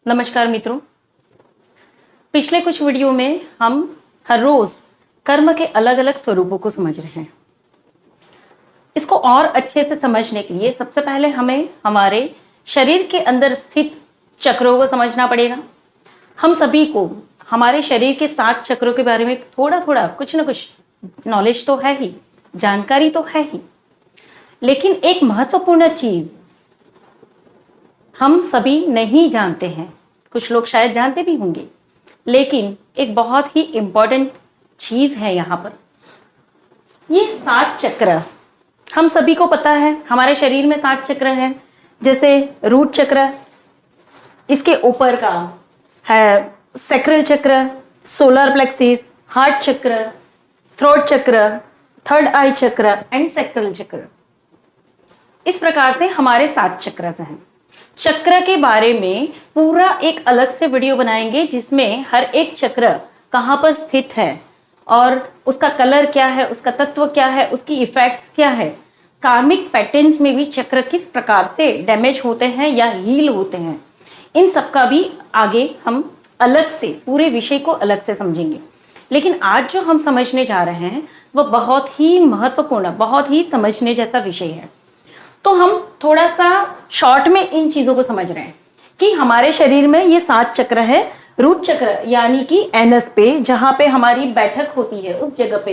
नमस्कार मित्रों। पिछले कुछ वीडियो में हम हर रोज कर्म के अलग अलग स्वरूपों को समझ रहे हैं। इसको और अच्छे से समझने के लिए सबसे पहले हमें हमारे शरीर के अंदर स्थित चक्रों को समझना पड़ेगा। हम सभी को हमारे शरीर के 7 चक्रों के बारे में थोड़ा थोड़ा कुछ ना कुछ नॉलेज तो है ही, जानकारी तो है ही, लेकिन एक महत्वपूर्ण चीज हम सभी नहीं जानते हैं। कुछ लोग शायद जानते भी होंगे, लेकिन एक बहुत ही इंपॉर्टेंट चीज है यहाँ पर। ये 7 चक्र हम सभी को पता है। हमारे शरीर में 7 चक्र हैं, जैसे रूट चक्र, इसके ऊपर का है सैक्रल चक्र, सोलर प्लेक्सिस, हार्ट चक्र, थ्रोट चक्र, थर्ड आई चक्र एंड सैक्रल चक्र। इस प्रकार से हमारे 7 चक्र हैं। चक्र के बारे में पूरा एक अलग से वीडियो बनाएंगे, जिसमें हर एक चक्र कहाँ पर स्थित है और उसका कलर क्या है, उसका तत्व क्या है, उसकी इफेक्ट्स क्या है, कार्मिक पैटर्न्स में भी चक्र किस प्रकार से डैमेज होते हैं या हील होते हैं, इन सब का भी आगे हम अलग से पूरे विषय को अलग से समझेंगे। लेकिन आज जो हम समझने जा रहे हैं वो बहुत ही महत्वपूर्ण, बहुत ही समझने जैसा विषय है। तो हम थोड़ा सा शॉर्ट में इन चीजों को समझ रहे हैं कि हमारे शरीर में ये 7 चक्र है। रूट चक्र यानी कि एनस पे, जहां पे हमारी बैठक होती है, उस जगह पे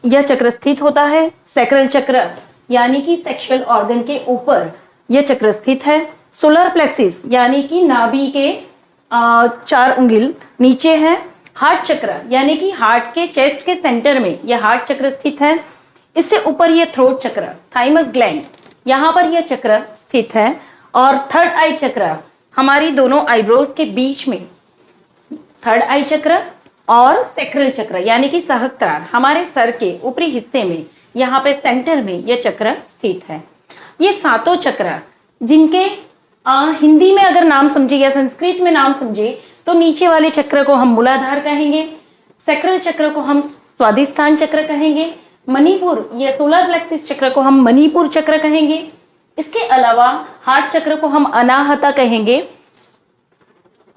यह चक्र स्थित होता है। सैक्रल चक्र यानी कि सेक्सुअल ऑर्गन के ऊपर यह चक्र स्थित है। सोलर प्लेक्सिस यानी कि नाभि के 4 उंगली नीचे है। हार्ट चक्र यानी कि हार्ट के चेस्ट के सेंटर में यह हार्ट चक्र स्थित है। इससे ऊपर यह थ्रोट चक्र, थाइमस ग्लैंड, यहाँ पर यह चक्र स्थित है। और थर्ड आई चक्र हमारी दोनों आईब्रोज के बीच में, थर्ड आई चक्र और सैक्रल चक्र यानी कि सहस्त्रार हमारे सर के ऊपरी हिस्से में, यहाँ पे सेंटर में यह चक्र स्थित है। ये 7 चक्र जिनके हिंदी में अगर नाम समझे या संस्कृत में नाम समझे तो नीचे वाले चक्र को हम मूलाधार कहेंगे, सैक्रल चक्र को हम स्वादिष्ठान चक्र कहेंगे, मणिपुर या सोलर प्लेक्सिस चक्र को हम मणिपुर चक्र कहेंगे। इसके अलावा हार्ट चक्र को हम अनाहता कहेंगे,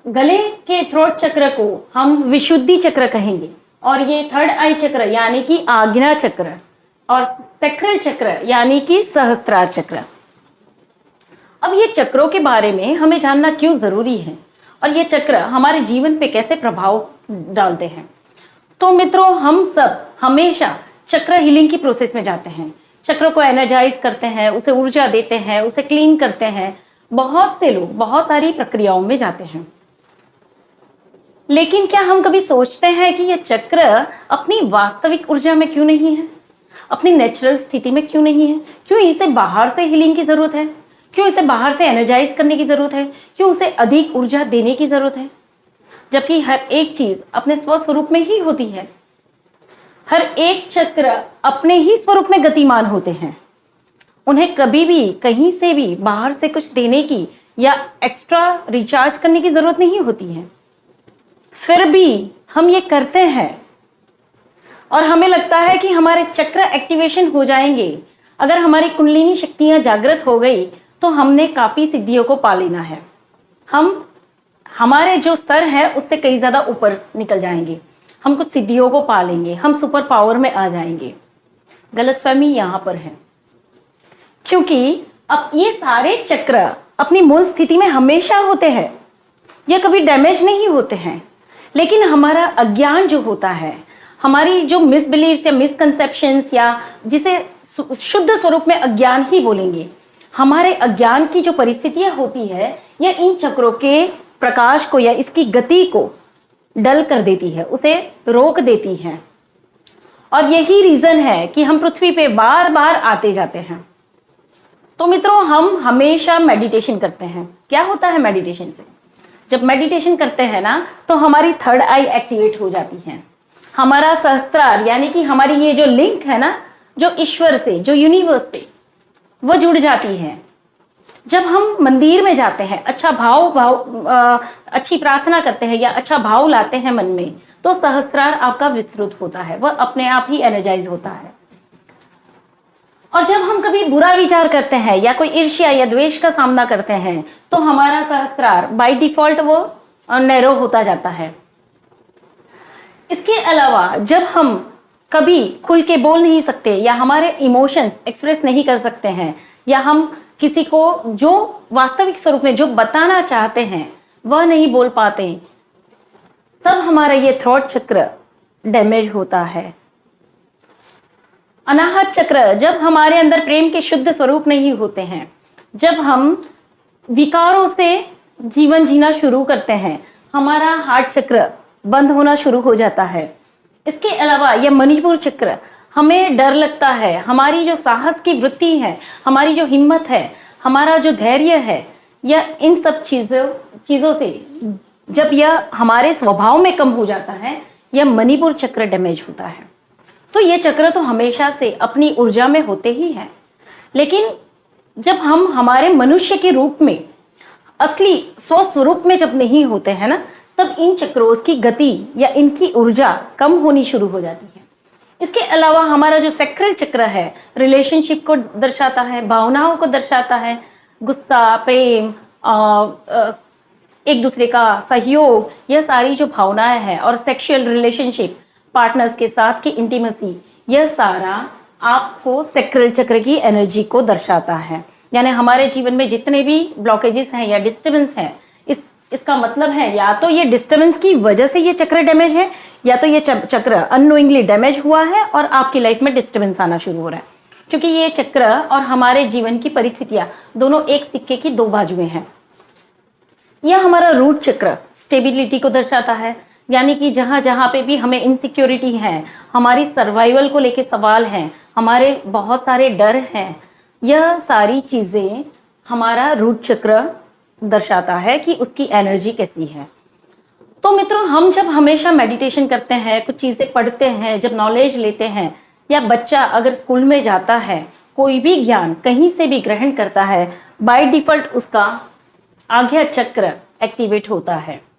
गले के थ्रोट चक्र को हम विशुद्धि चक्र कहेंगे, और ये थर्ड आई चक्र यानी कि आज्ञा चक्र, और सैक्रल चक्र यानी कि सहस्त्रार चक्र। अब ये चक्रों के बारे में हमें जानना क्यों जरूरी है और ये चक्र हमारे जीवन पे कैसे प्रभाव डालते हैं। तो मित्रों, हम सब हमेशा चक्र हीलिंग की प्रोसेस में जाते हैं। चक्र को एनर्जाइज करते हैं, उसे ऊर्जा देते हैं, उसे क्लीन करते हैं। बहुत से लोग बहुत सारी प्रक्रियाओं में जाते हैं, लेकिन क्या हम कभी सोचते हैं कि यह चक्र अपनी वास्तविक ऊर्जा में क्यों नहीं है, अपनी नेचुरल स्थिति में क्यों नहीं है? क्यों इसे बाहर से हीलिंग की जरूरत है? क्यों इसे बाहर से एनर्जाइज करने की जरूरत है? क्यों उसे अधिक ऊर्जा देने की जरूरत है, जबकि हर एक चीज अपने स्वस्वरूप में ही होती है। हर एक चक्र अपने ही स्वरूप में गतिमान होते हैं। उन्हें कभी भी कहीं से भी बाहर से कुछ देने की या एक्स्ट्रा रिचार्ज करने की जरूरत नहीं होती है। फिर भी हम ये करते हैं और हमें लगता है कि हमारे चक्र एक्टिवेशन हो जाएंगे, अगर हमारी कुंडलिनी शक्तियां जागृत हो गई तो हमने काफी सिद्धियों को पा लेना है। हम हमारे जो स्तर है उससे कई ज्यादा ऊपर निकल जाएंगे, हम कुछ सिद्धियों को पा लेंगे, हम सुपर पावर में आ जाएंगे। गलतफहमी यहाँ पर है, क्योंकि अब ये सारे चक्र अपनी मूल स्थिति में हमेशा होते हैं, ये कभी डैमेज नहीं होते हैं। लेकिन हमारा अज्ञान जो होता है, हमारी जो मिसबिलीव्स या मिसकंसेप्शंस, या जिसे शुद्ध स्वरूप में अज्ञान ही बोलेंगे, हमारे अज्ञान की जो परिस्थितियां होती है, यह इन चक्रों के प्रकाश को या इसकी गति को डल कर देती है, उसे रोक देती है। और यही रीजन है कि हम पृथ्वी पे बार बार आते जाते हैं। तो मित्रों, हम हमेशा मेडिटेशन करते हैं। क्या होता है मेडिटेशन से? जब मेडिटेशन करते हैं ना, तो हमारी थर्ड आई एक्टिवेट हो जाती है। हमारा सहस्त्रार यानी कि हमारी ये जो लिंक है ना, जो ईश्वर से, जो यूनिवर्स से, वो जुड़ जाती है। जब हम मंदिर में जाते हैं, अच्छा अच्छी प्रार्थना करते हैं या अच्छा भाव लाते हैं मन में, तो सहस्त्रार आपका विस्तृत होता है, वह अपने आप ही एनर्जाइज होता है। और जब हम कभी बुरा विचार करते हैं या कोई ईर्ष्या या द्वेष का सामना करते हैं तो हमारा सहस्त्रार बाय डिफॉल्ट वो नैरो होता जाता है। इसके अलावा जब हम कभी खुल के बोल नहीं सकते या हमारे इमोशंस एक्सप्रेस नहीं कर सकते हैं या हम किसी को जो वास्तविक स्वरूप में जो बताना चाहते हैं वह नहीं बोल पाते, तब हमारा ये थ्रोट चक्र डैमेज होता है। अनाहत चक्र, जब हमारे अंदर प्रेम के शुद्ध स्वरूप नहीं होते हैं, जब हम विकारों से जीवन जीना शुरू करते हैं, हमारा हार्ट चक्र बंद होना शुरू हो जाता है। इसके अलावा यह मणिपुर चक्र, हमें डर लगता है, हमारी जो साहस की वृत्ति है, हमारी जो हिम्मत है, हमारा जो धैर्य है, यह इन सब चीज़ों से जब यह हमारे स्वभाव में कम हो जाता है, यह मणिपुर चक्र डैमेज होता है। तो ये चक्र तो हमेशा से अपनी ऊर्जा में होते ही हैं, लेकिन जब हम हमारे मनुष्य के रूप में असली स्वस्वरूप में जब नहीं होते हैं ना, तब इन चक्रों की गति या इनकी ऊर्जा कम होनी शुरू हो जाती है। इसके अलावा हमारा जो सैक्रल चक्र है, रिलेशनशिप को दर्शाता है, भावनाओं को दर्शाता है, गुस्सा, प्रेम, एक दूसरे का सहयोग, यह सारी जो भावनाएं हैं, और सेक्सुअल रिलेशनशिप पार्टनर्स के साथ की इंटीमेसी, यह सारा आपको सैक्रल चक्र की एनर्जी को दर्शाता है। यानी हमारे जीवन में जितने भी ब्लॉकेजेस हैं या डिस्टर्बेंस हैं, इसका मतलब है या तो ये डिस्टर्बेंस की वजह से ये चक्र डैमेज है, या तो ये चक्र अननोइंगली डैमेज हुआ है और आपकी लाइफ में डिस्टर्बेंस आना शुरू हो रहा है। क्योंकि ये चक्र और हमारे जीवन की परिस्थितियां दोनों एक सिक्के की दो बाजुएं हैं। यह हमारा रूट चक्र स्टेबिलिटी को दर्शाता है, यानी कि जहाँ जहाँ पे भी हमें इनसिक्योरिटी है, हमारी सर्वाइवल को लेके सवाल हैं, हमारे बहुत सारे डर हैं, यह सारी चीज़ें हमारा रूट चक्र दर्शाता है कि उसकी एनर्जी कैसी है। तो मित्रों, हम जब हमेशा मेडिटेशन करते हैं, कुछ चीज़ें पढ़ते हैं, जब नॉलेज लेते हैं, या बच्चा अगर स्कूल में जाता है, कोई भी ज्ञान कहीं से भी ग्रहण करता है, बाय डिफॉल्ट उसका आज्ञा चक्र एक्टिवेट होता है।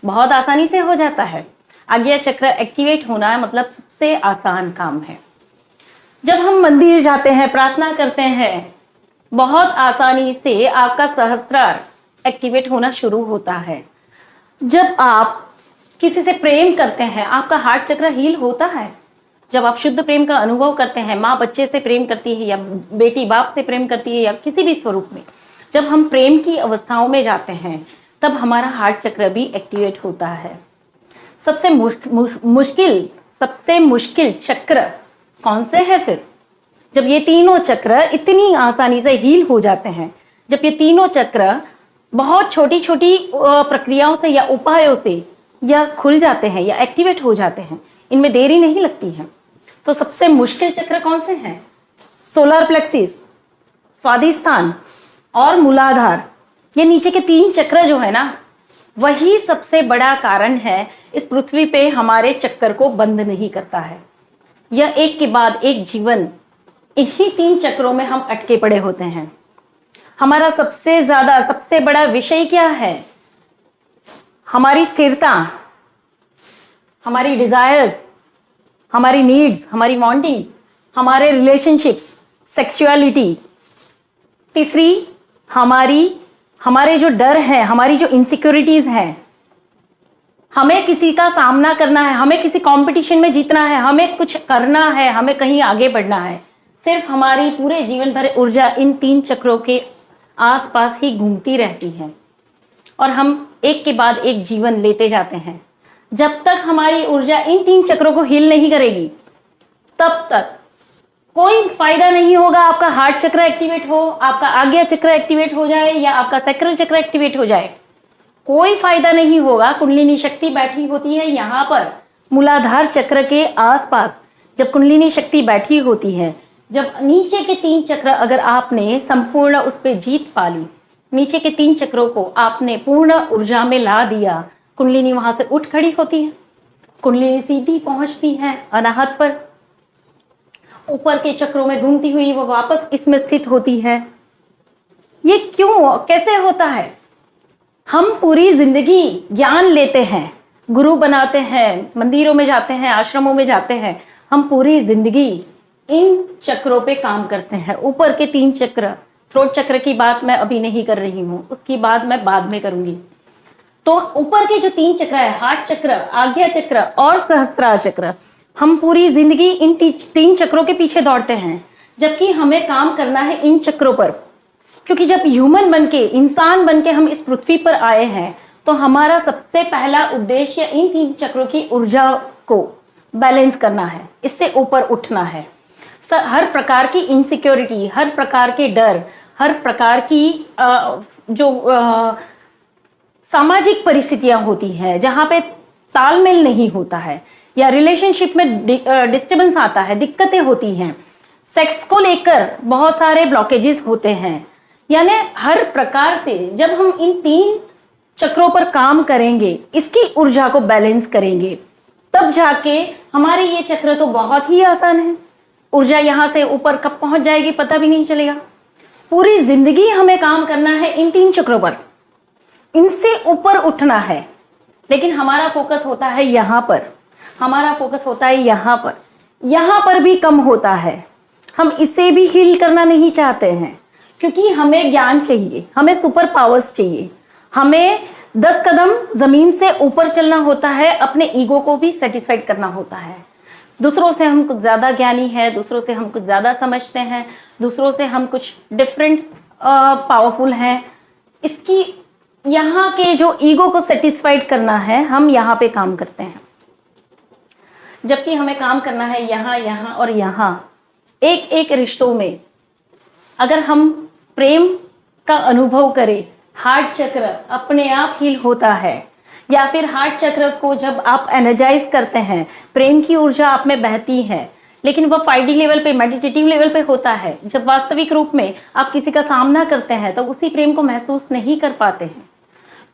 बहुत आसानी से हो जाता है। आज्ञा चक्र एक्टिवेट होना मतलब सबसे आसान काम है। जब हम मंदिर जाते हैं, प्रार्थना करते हैं, बहुत आसानी से आपका सहस्त्रार एक्टिवेट होना शुरू होता है। जब आप किसी से प्रेम करते हैं, आपका हार्ट चक्र हील होता है। जब आप शुद्ध प्रेम का अनुभव करते हैं, माँ बच्चे से प्रेम करती है या बेटी बाप से प्रेम करती है या किसी भी स्वरूप में, जब हम प्रेम की अवस्थाओं में जाते हैं, तब हमारा हार्ट चक्र भी एक्टिवेट होता है। सबसे मुश्किल चक्र कौन से है फिर? जब ये तीनों चक्र इतनी आसानी से हील हो जाते हैं, जब ये तीनों चक्र बहुत छोटी छोटी प्रक्रियाओं से या उपायों से या खुल जाते हैं या एक्टिवेट हो जाते हैं, इनमें देरी नहीं लगती है। तो सबसे मुश्किल चक्र कौन से हैं? सोलर प्लेक्सिस, स्वादिष्ठान और मूलाधार। ये नीचे के तीन चक्र जो है ना, वही सबसे बड़ा कारण है इस पृथ्वी पे हमारे चक्कर को बंद नहीं करता है। यह एक के बाद एक जीवन इन्हीं तीन चक्रों में हम अटके पड़े होते हैं। हमारा सबसे बड़ा विषय क्या है? हमारी स्थिरता, हमारी डिजायर्स, हमारी नीड्स, हमारी वांटिंग्स, हमारे रिलेशनशिप्स, सेक्सुअलिटी। तीसरी हमारे जो डर हैं, हमारी जो इनसिक्योरिटीज हैं, हमें किसी का सामना करना है, हमें किसी कंपटीशन में जीतना है, हमें कुछ करना है, हमें कहीं आगे बढ़ना है। सिर्फ हमारी पूरे जीवन भर ऊर्जा इन तीन चक्रों के आसपास ही घूमती रहती है और हम एक के बाद एक जीवन लेते जाते हैं। जब तक हमारी ऊर्जा इन तीन चक्रों को हील नहीं करेगी, तब तक कोई फायदा नहीं होगा। आपका हार्ट चक्र एक्टिवेट हो, आपका आज्ञा चक्र एक्टिवेट हो जाए या आपका सैक्रल चक्र एक्टिवेट हो जाए, कोई फायदा नहीं होगा। कुंडलिनी शक्ति बैठी होती है यहाँ पर मूलाधार चक्र के आसपास। जब कुंडलिनी शक्ति बैठी होती है, जब नीचे के तीन चक्र अगर आपने संपूर्ण उस पर जीत पा ली, नीचे के तीन चक्रों को आपने पूर्ण ऊर्जा में ला दिया, कुंडलिनी वहां से उठ खड़ी होती है, कुंडलिनी सीधी पहुंचती है अनाहत पर, ऊपर के चक्रों में घूमती हुई वो वापस इसमें स्थित होती है। ये क्यों, कैसे होता है? हम पूरी जिंदगी ज्ञान लेते हैं, गुरु बनाते हैं, मंदिरों में जाते हैं, आश्रमों में जाते हैं, हम पूरी जिंदगी इन चक्रों पे काम करते हैं। ऊपर के 3 चक्र, थ्रोट चक्र की बात मैं अभी नहीं कर रही हूँ, उसकी बात मैं बाद में करूंगी। तो ऊपर के जो 3 चक्र है, हार्ट चक्र, आज्ञा चक्र और सहस्त्रार चक्र, हम पूरी जिंदगी इन 3 चक्रों के पीछे दौड़ते हैं, जबकि हमें काम करना है इन चक्रों पर। क्योंकि जब ह्यूमन बनके, इंसान बनके हम इस पृथ्वी पर आए हैं, तो हमारा सबसे पहला उद्देश्य इन 3 चक्रों की ऊर्जा को बैलेंस करना है, इससे ऊपर उठना है। हर प्रकार की इनसिक्योरिटी, हर प्रकार के डर, हर प्रकार की जो सामाजिक परिस्थितियां होती हैं जहां पे तालमेल नहीं होता है या रिलेशनशिप में डिस्टर्बेंस आता है, दिक्कतें होती हैं, सेक्स को लेकर बहुत सारे ब्लॉकेजेस होते हैं, यानी हर प्रकार से जब हम इन 3 चक्रों पर काम करेंगे, इसकी ऊर्जा को बैलेंस करेंगे, तब जाके हमारे ये चक्र तो बहुत ही आसान है। ऊर्जा यहां से ऊपर कब पहुंच जाएगी पता भी नहीं चलेगा। पूरी जिंदगी हमें काम करना है इन 3 चक्रों पर, इनसे ऊपर उठना है। लेकिन हमारा फोकस होता है यहां पर, हमारा फोकस होता है यहां पर भी कम होता है। हम इसे भी हील करना नहीं चाहते हैं, क्योंकि हमें ज्ञान चाहिए, हमें सुपर पावर्स चाहिए, हमें 10 कदम जमीन से ऊपर चलना होता है, अपने ईगो को भी सेटिस्फाइड करना होता है। दूसरों से हम कुछ ज्यादा ज्ञानी हैं, दूसरों से हम कुछ ज्यादा समझते हैं, दूसरों से हम कुछ डिफरेंट पावरफुल हैं। इसकी यहाँ के जो ईगो को सेटिस्फाइड करना है, हम यहाँ पे काम करते हैं, जबकि हमें काम करना है यहाँ और यहाँ। एक एक रिश्तों में अगर हम प्रेम का अनुभव करें, हार्ट चक्र अपने आप हील होता है। या फिर हार्ट चक्र को जब आप एनर्जाइज करते हैं, प्रेम की ऊर्जा आप में बहती है, लेकिन वो 5D लेवल पे, मेडिटेटिव लेवल पे होता है। जब वास्तविक रूप में आप किसी का सामना करते हैं तो उसी प्रेम को महसूस नहीं कर पाते हैं,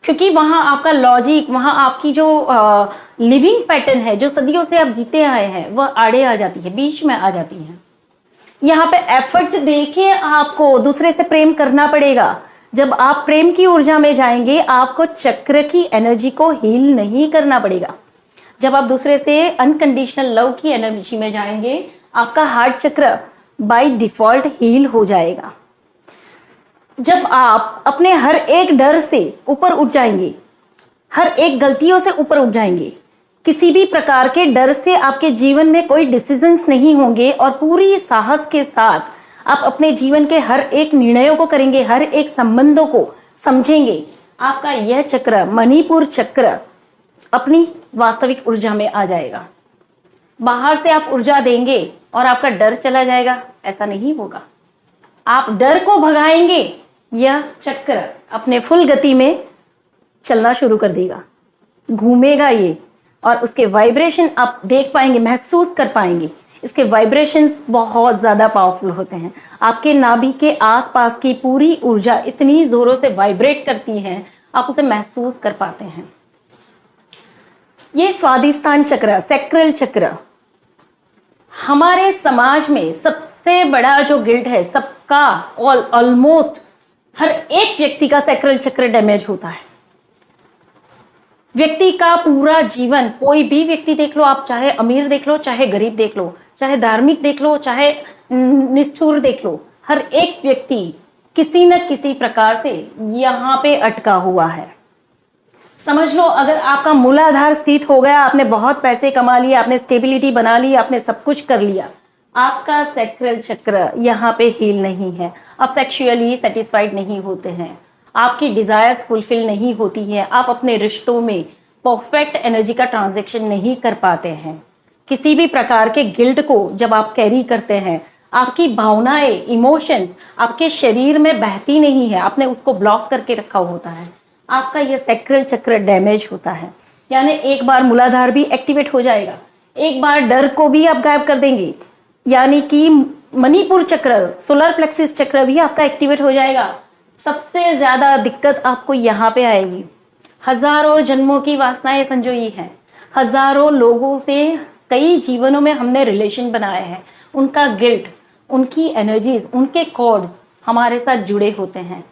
क्योंकि वहां आपका लॉजिक, वहां आपकी जो लिविंग पैटर्न है, जो सदियों से आप जीते आए हैं, वह आड़े आ जाती है, बीच में आ जाती है। यहाँ पे एफर्ट देके आपको दूसरे से प्रेम करना पड़ेगा। जब आप प्रेम की ऊर्जा में जाएंगे, आपको चक्र की एनर्जी को हील नहीं करना पड़ेगा। जब आप दूसरे से अनकंडीशनल लव की एनर्जी में जाएंगे, आपका हार्ट चक्र बाय डिफॉल्ट हील हो जाएगा। जब आप अपने हर एक डर से ऊपर उठ जाएंगे, हर एक गलतियों से ऊपर उठ जाएंगे, किसी भी प्रकार के डर से आपके जीवन में कोई डिसीजंस नहीं होंगे और पूरी साहस के साथ आप अपने जीवन के हर एक निर्णयों को करेंगे, हर एक संबंधों को समझेंगे, आपका यह चक्र, मणिपुर चक्र, अपनी वास्तविक ऊर्जा में आ जाएगा। बाहर से आप ऊर्जा देंगे और आपका डर चला जाएगा, ऐसा नहीं होगा। आप डर को भगाएंगे, यह चक्र अपने फुल गति में चलना शुरू कर देगा, घूमेगा ये, और उसके वाइब्रेशन आप देख पाएंगे, महसूस कर पाएंगे। इसके वाइब्रेशंस बहुत ज़्यादा पावरफुल होते हैं। आपके नाभि के आसपास की पूरी ऊर्जा इतनी ज़ोरों से वाइब्रेट करती है, आप उसे महसूस कर पाते हैं। ये स्वादिष्टान चक्र, सैक्रल चक्र, हमारे समाज में सबसे बड़ा जो गिल्ट है, सबका ऑलमोस्ट हर एक व्यक्ति का सैक्रल चक्र डैमेज होता है। व्यक्ति का पूरा जीवन, कोई भी व्यक्ति देख लो आप, चाहे अमीर देख लो, चाहे गरीब देख लो, चाहे धार्मिक देख लो, चाहे निष्ठुर देख लो, हर एक व्यक्ति किसी न किसी प्रकार से यहाँ पे अटका हुआ है। समझ लो, अगर आपका मूलाधार स्थित हो गया, आपने बहुत पैसे कमा लिए, आपने स्टेबिलिटी बना ली, आपने सब कुछ कर लिया, आपका सैक्रल चक्र यहाँ पे हील नहीं है। आप सेक्सुअली सेटिस्फाइड नहीं होते हैं, आपकी डिजायर्स फुलफिल नहीं होती है, आप अपने रिश्तों में परफेक्ट एनर्जी का ट्रांजैक्शन नहीं कर पाते हैं। किसी भी प्रकार के गिल्ट को जब आप कैरी करते हैं, आपकी भावनाएं, इमोशंस आपके शरीर में बहती नहीं है, आपने उसको ब्लॉक करके रखा होता है, आपका यह सैक्रल चक्र डैमेज होता है। यानी एक बार मूलाधार भी एक्टिवेट हो जाएगा, एक बार डर को भी आप गायब कर देंगे, यानी कि मणिपुर चक्र, सोलर प्लेक्सिस चक्र भी आपका एक्टिवेट हो जाएगा। सबसे ज्यादा दिक्कत आपको यहाँ पे आएगी। हजारों जन्मों की वासनाएं संजोई हैं, हजारों लोगों से कई जीवनों में हमने रिलेशन बनाए हैं, उनका गिल्ट, उनकी एनर्जीज, उनके कॉर्ड्स हमारे साथ जुड़े होते हैं।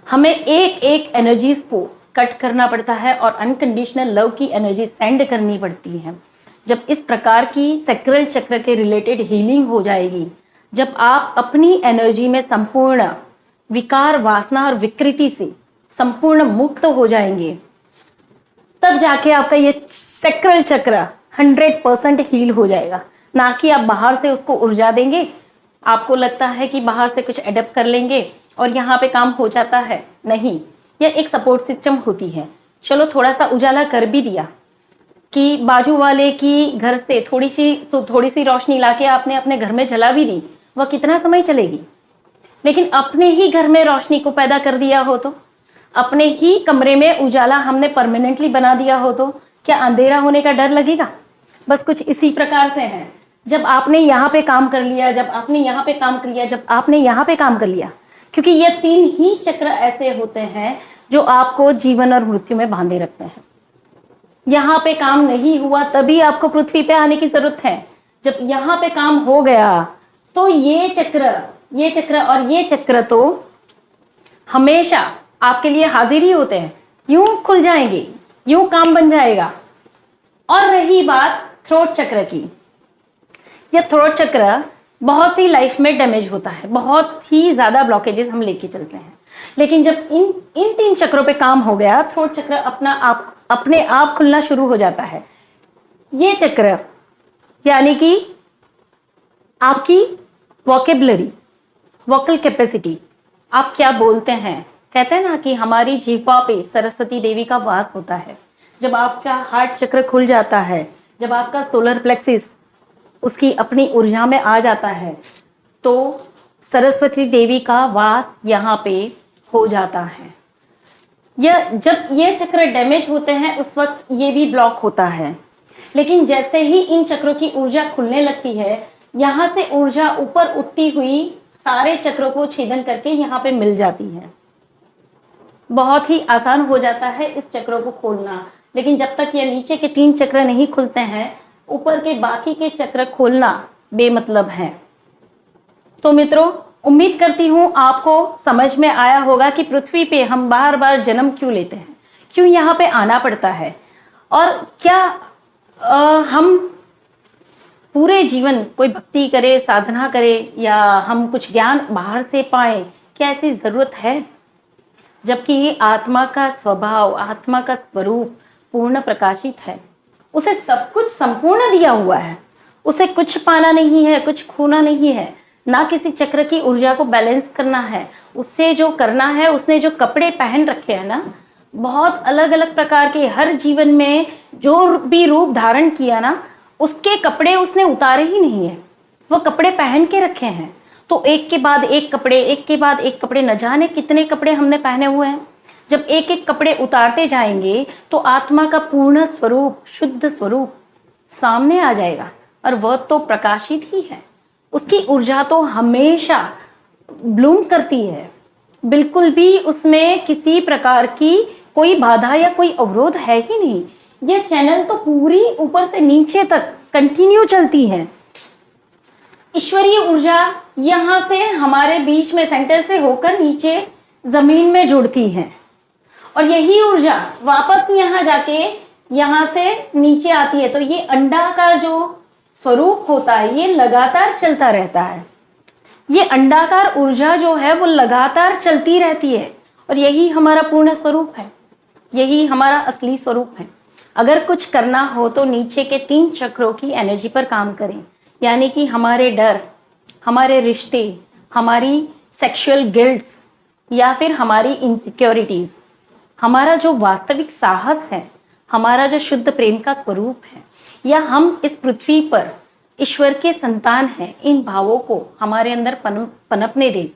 हमें एक एक एनर्जीज को कट करना पड़ता है और अनकंडीशनल लव की एनर्जी सेंड करनी पड़ती है। जब इस प्रकार की सैक्रल चक्र के रिलेटेड हीलिंग हो जाएगी, जब आप अपनी एनर्जी में संपूर्ण विकार, वासना और विकृति से संपूर्ण मुक्त हो जाएंगे, तब जाके आपका ये सैक्रल चक्र 100% हील हो जाएगा। ना कि आप बाहर से उसको ऊर्जा देंगे, आपको लगता है कि बाहर से कुछ एडप्ट कर लेंगे और यहाँ पे काम हो जाता है। नहीं, यह एक सपोर्ट सिस्टम होती है। चलो थोड़ा सा उजाला कर भी दिया कि बाजू वाले की घर से थोड़ी सी रोशनी लाके आपने अपने घर में जला भी दी, वह कितना समय चलेगी। लेकिन अपने ही घर में रोशनी को पैदा कर दिया हो तो, अपने ही कमरे में उजाला हमने परमानेंटली बना दिया हो तो क्या अंधेरा होने का डर लगेगा। बस कुछ इसी प्रकार से है। जब आपने यहाँ पे काम कर लिया, जब आपने यहाँ पे काम कर लिया, जब आपने यहाँ पे काम कर लिया, क्योंकि ये 3 ही चक्र ऐसे होते हैं जो आपको जीवन और मृत्यु में बांधे रखते हैं। यहाँ पे काम नहीं हुआ तभी आपको पृथ्वी पे आने की जरूरत है। जब यहाँ पे काम हो गया तो ये चक्र और ये चक्र तो हमेशा आपके लिए हाजिर ही होते हैं, यूं खुल जाएंगे, यूं काम बन जाएगा। और रही बात थ्रोट चक्र की, यह थ्रोट चक्र बहुत सी लाइफ में डैमेज होता है, बहुत ही ज्यादा ब्लॉकेजेस हम लेके चलते हैं। लेकिन जब इन 3 चक्रों पे काम हो गया, थ्रोट चक्र अपने आप खुलना शुरू हो जाता है। ये चक्र यानी कि आपकी वोकेबलरी, वोकल कैपेसिटी, आप क्या बोलते हैं। कहते हैं ना कि हमारी जीवा पे सरस्वती देवी का वास होता है। जब आपका हार्ट चक्र खुल जाता है, जब आपका सोलर प्लेक्सिस उसकी अपनी ऊर्जा में आ जाता है, तो सरस्वती देवी का वास यहाँ पे हो जाता है। जब ये चक्र डैमेज होते हैं उस वक्त ये भी ब्लॉक होता है। लेकिन जैसे ही इन चक्रों की ऊर्जा खुलने लगती है, यहाँ से ऊर्जा ऊपर उठती हुई सारे चक्रों को छेदन करके यहाँ पे मिल जाती है। बहुत ही आसान हो जाता है इस चक्रों को खोलना। लेकिन जब तक ये नीचे के 3 चक्र नहीं खुलते हैं, ऊपर के बाकी के चक्र खोलना बेमतलब है। तो मित्रों, उम्मीद करती हूँ आपको समझ में आया होगा कि पृथ्वी पे हम बार बार जन्म क्यों लेते हैं, क्यों यहाँ पे आना पड़ता है, और क्या हम पूरे जीवन कोई भक्ति करे, साधना करे, या हम कुछ ज्ञान बाहर से पाए, क्या ऐसी जरूरत है। जबकि आत्मा का स्वभाव, आत्मा का स्वरूप पूर्ण प्रकाशित है, उसे सब कुछ संपूर्ण दिया हुआ है, उसे कुछ पाना नहीं है, कुछ खोना नहीं है, ना किसी चक्र की ऊर्जा को बैलेंस करना है। उससे जो करना है, उसने जो कपड़े पहन रखे हैं ना, बहुत अलग अलग प्रकार के, हर जीवन में जो भी रूप धारण किया ना, उसके कपड़े उसने उतारे ही नहीं है, वो कपड़े पहन के रखे हैं। तो एक के बाद एक कपड़े, एक के बाद एक कपड़े, न जाने कितने कपड़े हमने पहने हुए हैं। जब एक एक कपड़े उतारते जाएंगे तो आत्मा का पूर्ण स्वरूप, शुद्ध स्वरूप सामने आ जाएगा, और वह तो प्रकाशित ही है। उसकी ऊर्जा तो हमेशा ब्लूम करती है, बिल्कुल भी उसमें किसी प्रकार की कोई बाधा या कोई अवरोध है ही नहीं। यह चैनल तो पूरी ऊपर से नीचे तक कंटिन्यू चलती है। ईश्वरीय ऊर्जा यहाँ से हमारे बीच में सेंटर से होकर नीचे जमीन में जुड़ती है, और यही ऊर्जा वापस यहाँ जाके यहाँ से नीचे आती है। तो ये अंडाकार जो स्वरूप होता है, ये लगातार चलता रहता है। ये अंडाकार ऊर्जा जो है वो लगातार चलती रहती है, और यही हमारा पूर्ण स्वरूप है, यही हमारा असली स्वरूप है। अगर कुछ करना हो तो नीचे के 3 चक्रों की एनर्जी पर काम करें, यानी कि हमारे डर, हमारे रिश्ते, हमारी सेक्सुअल गिल्ट्स, या फिर हमारी इनसिक्योरिटीज, हमारा जो वास्तविक साहस है, हमारा जो शुद्ध प्रेम का स्वरूप है, या हम इस पृथ्वी पर ईश्वर के संतान हैं, इन भावों को हमारे अंदर पनपने दें,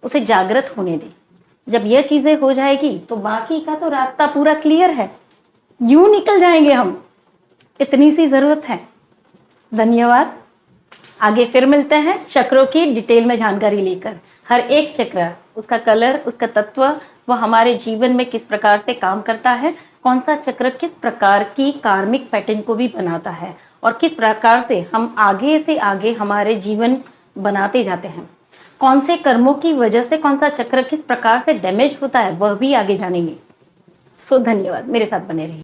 उसे जागृत होने दें। जब यह चीजें हो जाएगी तो बाकी का तो रास्ता पूरा क्लियर है, यूं निकल जाएंगे हम, इतनी सी जरूरत है। धन्यवाद। आगे फिर मिलते हैं चक्रों की डिटेल में जानकारी लेकर। हर एक चक्र, उसका कलर, उसका तत्व, वह हमारे जीवन में किस प्रकार से काम करता है, कौन सा चक्र किस प्रकार की कार्मिक पैटर्न को भी बनाता है, और किस प्रकार से हम आगे से आगे हमारे जीवन बनाते जाते हैं, कौन से कर्मों की वजह से कौन सा चक्र किस प्रकार से डैमेज होता है, वह भी आगे जानेंगे। सो धन्यवाद, मेरे साथ बने रहिए।